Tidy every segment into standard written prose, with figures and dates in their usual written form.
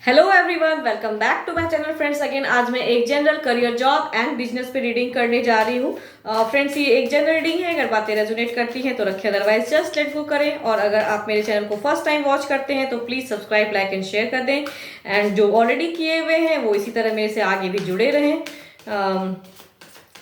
Hello everyone, welcome back to my channel friends. Again आज मैं एक general career job and business पे reading करने जा रही हूँ। फ्रेंड्स, ये एक जनरल रीडिंग है। अगर बातें रेजोनेट करती हैं तो रखिए, अदरवाइज जस्ट लेट गो करें। और अगर आप मेरे चैनल को फर्स्ट टाइम वॉच करते हैं तो please subscribe, like and share कर दें। एंड जो ऑलरेडी किए हुए हैं वो इसी तरह मेरे से आगे भी जुड़े रहें।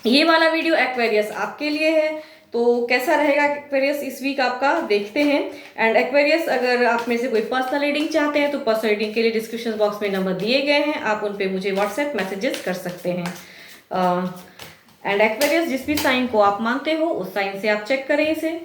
ये वाला वीडियो एक्वेरियस आपके लिए है, तो कैसा रहेगा एक्वेरियस इस वीक आपका देखते हैं। एंड एक्वेरियस, अगर आप में से कोई पर्सनल रीडिंग चाहते हैं तो पर्सनल रीडिंग के लिए डिस्क्रिप्शन बॉक्स में नंबर दिए गए हैं, आप उन पे मुझे व्हाट्सएप मैसेजेस कर सकते हैं। एंड एक्वेरियस, जिस भी साइन को आप मानते हो उस साइन से आप चेक करें इसे।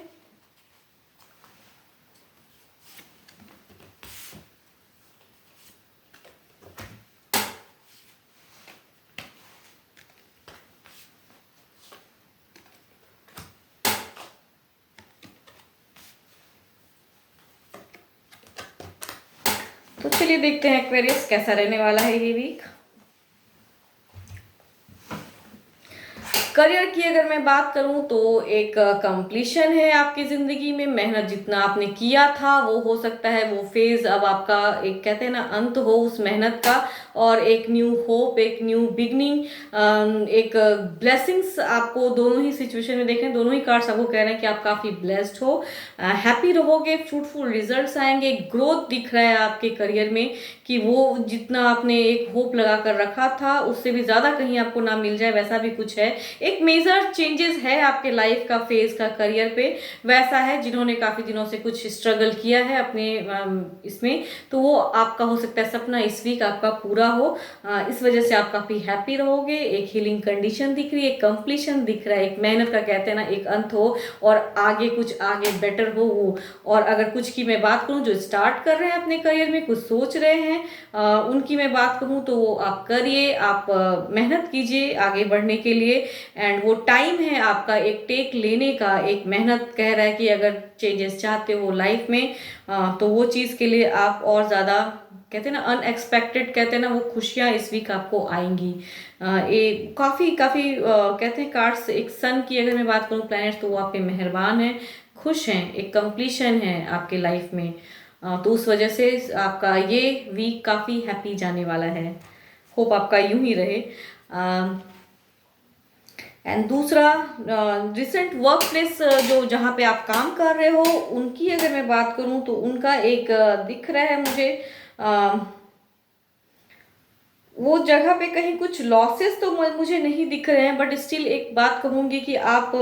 तो चलिए देखते हैं एक्वेरियस कैसा रहने वाला है ये वीक। करियर की अगर मैं बात करूं तो एक कंप्लीशन है आपकी जिंदगी में। मेहनत जितना आपने किया था वो हो सकता है वो फेज अब आपका एक कहते हैं ना अंत हो उस मेहनत का, और एक न्यू होप, एक न्यू बिगनिंग, एक ब्लेसिंग्स आपको दोनों ही सिचुएशन में देख रहे हैं। दोनों ही कार्ड्स आपको कह रहे हैं कि आप काफी ब्लेस्ड हो, हैप्पी रहोगे, फ्रूटफुल रिजल्ट्स आएंगे, ग्रोथ दिख रहा है आपके करियर में कि वो जितना आपने एक होप लगा कर रखा था उससे भी ज्यादा कहीं आपको ना मिल जाए, वैसा भी कुछ है। एक मेजर चेंजेस है आपके लाइफ का फेज का करियर पे, वैसा है जिन्होंने काफी दिनों से कुछ स्ट्रगल किया है अपने इसमें, तो वो आपका हो सकता है सपना इस वीक आपका पूरा हो। इस वजह से आप काफी हैप्पी रहोगे। एक हीलिंग कंडीशन दिख रही है, एक कंप्लीशन दिख रहा है, एक मेहनत का कहते हैं ना एक अंत हो और आगे कुछ आगे बेटर हो वो। और अगर कुछ की मैं बात करूं जो स्टार्ट कर रहे हैं अपने करियर में, कुछ सोच रहे हैं, उनकी मैं बात कहूं तो वो आप करिए, आप मेहनत कीजिए आगे बढ़ने के लिए। एंड वो टाइम है आपका एक टेक लेने का, एक मेहनत कह रहा है कि अगर चेंजेस चाहते हो लाइफ में तो वो चीज़ के लिए आप और ज़्यादा कहते हैं ना अनएक्सपेक्टेड, कहते हैं ना वो खुशियाँ इस वीक आपको आएंगी। ये काफ़ी काफ़ी कहते हैं कार्ड्स, एक सन की अगर मैं बात करूँ प्लैनेट्स, तो वो आप पे मेहरबान है, खुश हैं, एक कंप्लीशन है आपके लाइफ में। तो उस वजह से आपका ये वीक काफ़ी हैप्पी जाने वाला है। होप आपका यूं ही रहे। एंड दूसरा, रिसेंट वर्क प्लेस जो जहाँ पे आप काम कर रहे हो उनकी अगर मैं बात करूँ तो उनका एक दिख रहा है मुझे, वो जगह पे कहीं कुछ लॉसेस तो मुझे नहीं दिख रहे हैं, बट स्टिल एक बात कहूंगी कि आप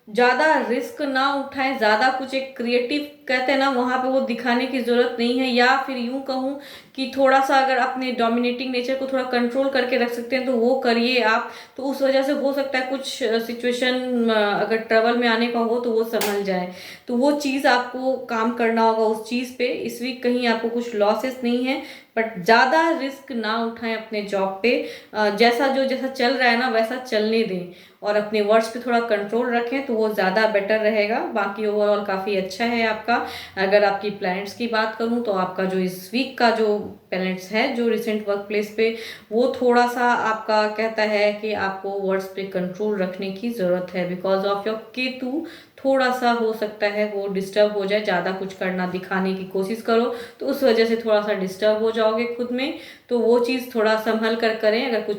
ज़्यादा रिस्क ना उठाएं, ज़्यादा कुछ एक क्रिएटिव कहते हैं ना वहाँ पे वो दिखाने की ज़रूरत नहीं है। या फिर यूं कहूँ कि थोड़ा सा अगर अपने डोमिनेटिंग नेचर को थोड़ा कंट्रोल करके रख सकते हैं तो वो करिए आप। तो उस वजह से हो सकता है कुछ सिचुएशन अगर ट्रबल में आने का हो तो वो संभल जाए, तो वो चीज़ आपको काम करना होगा उस चीज़ पे। इस वीक कहीं आपको कुछ लॉसेस नहीं है, बट ज़्यादा रिस्क ना उठाएं अपने जॉब पे। जैसा चल रहा है ना वैसा चलने दें और अपने वर्ड्स पे थोड़ा कंट्रोल रखें तो वो ज़्यादा बेटर रहेगा। बाकी ओवरऑल काफ़ी अच्छा है आपका। अगर आपकी प्लैनेट्स की बात करूं तो आपका जो इस वीक का जो प्लैनेट्स है जो रिसेंट वर्क प्लेस पे, वो थोड़ा सा आपका कहता है कि आपको वर्ड्स पे कंट्रोल रखने की ज़रूरत है, बिकॉज ऑफ योर केतु थोड़ा सा हो सकता है वो डिस्टर्ब हो जाए। ज़्यादा कुछ करना दिखाने की कोशिश करो तो उस वजह से थोड़ा सा डिस्टर्ब हो जाओगे खुद में, तो वो चीज़ थोड़ा संभल कर करें। अगर कुछ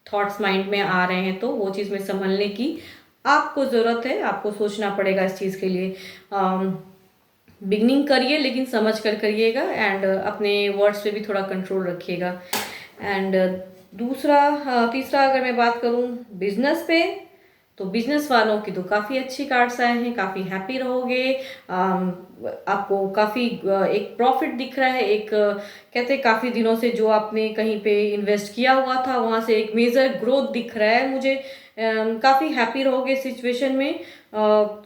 थॉट्स माइंड में आ रहे हैं तो वो चीज़ में संभलने की आपको ज़रूरत है, आपको सोचना पड़ेगा इस चीज़ के लिए। बिगनिंग करिए लेकिन समझ कर करिएगा, एंड अपने वर्ड्स पे भी थोड़ा कंट्रोल रखिएगा। एंड तीसरा अगर मैं बात करूँ बिजनेस पे, तो बिजनेस वालों की तो काफ़ी अच्छी कार्ड्स आए हैं, काफ़ी हैप्पी रहोगे। आपको काफ़ी एक प्रॉफिट दिख रहा है। एक कहते हैं काफ़ी दिनों से जो आपने कहीं पे इन्वेस्ट किया हुआ था वहाँ से एक मेजर ग्रोथ दिख रहा है मुझे। काफ़ी हैप्पी रहोगे सिचुएशन में।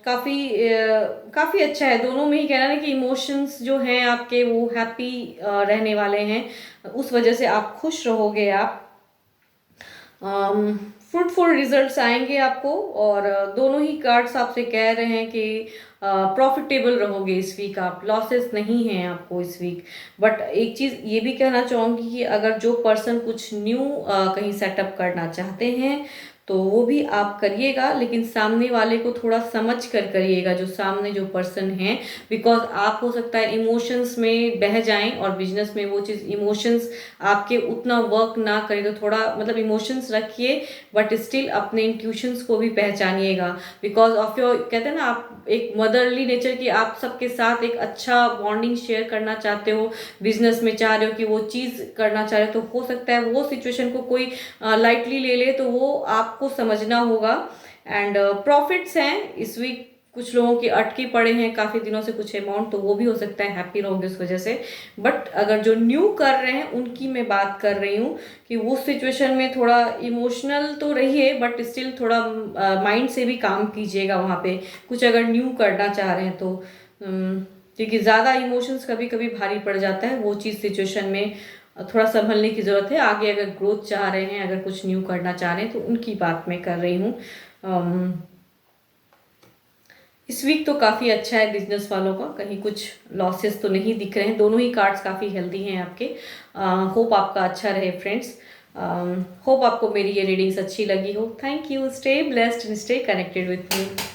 काफ़ी अच्छा है, दोनों में ही कहना है कि इमोशंस जो हैं आपके वो हैप्पी रहने वाले हैं, उस वजह से आप खुश रहोगे। आप फ्रूटफुल रिजल्ट्स आएंगे आपको, और दोनों ही कार्ड्स आपसे कह रहे हैं कि प्रॉफिटेबल रहोगे इस वीक, आप लॉसेस नहीं हैं आपको इस वीक। बट एक चीज़ ये भी कहना चाहूँगी कि अगर जो पर्सन कुछ न्यू कहीं सेटअप करना चाहते हैं तो वो भी आप करिएगा, लेकिन सामने वाले को थोड़ा समझ कर करिएगा, जो सामने जो पर्सन है, बिकॉज आप हो सकता है इमोशंस में बह जाएं और बिजनेस में वो चीज़ इमोशंस आपके उतना वर्क ना करे, तो थोड़ा मतलब इमोशंस रखिए बट स्टिल अपने इंट्यूशंस को भी पहचानिएगा, बिकॉज ऑफ योर, कहते हैं ना, आप एक मदरली नेचर की, आप सबके साथ एक अच्छा बॉन्डिंग शेयर करना चाहते हो, बिजनेस में चाह रहे हो कि वो चीज़ करना चाह रहे हो, तो हो सकता है वो सिचुएशन को कोई लाइटली ले ले, तो वो आपको समझना होगा। एंड प्रॉफिट्स हैं इस वीक, कुछ लोगों के अटके पड़े हैं काफ़ी दिनों से कुछ अमाउंट, तो वो भी हो सकता है हैप्पी रहोगे उस वजह से। बट अगर जो न्यू कर रहे हैं उनकी मैं बात कर रही हूँ कि वो सिचुएशन में थोड़ा इमोशनल तो रहिए बट स्टिल थोड़ा माइंड से भी काम कीजिएगा वहाँ पे, कुछ अगर न्यू करना चाह रहे हैं तो। क्योंकि ज़्यादा इमोशंस कभी कभी भारी पड़ जाता है, वो चीज़ सिचुएशन में थोड़ा संभलने की ज़रूरत है। आगे अगर ग्रोथ चाह रहे हैं, अगर कुछ न्यू करना चाह रहे हैं, तो उनकी बात मैं कर रही हूँ। इस वीक तो काफ़ी अच्छा है बिजनेस वालों का, कहीं कुछ लॉसेस तो नहीं दिख रहे हैं, दोनों ही कार्ड्स काफ़ी हेल्दी हैं आपके। होप आपका अच्छा रहे फ्रेंड्स। होप आपको मेरी ये रीडिंग्स अच्छी लगी हो। Thank you, stay blessed and stay connected with me.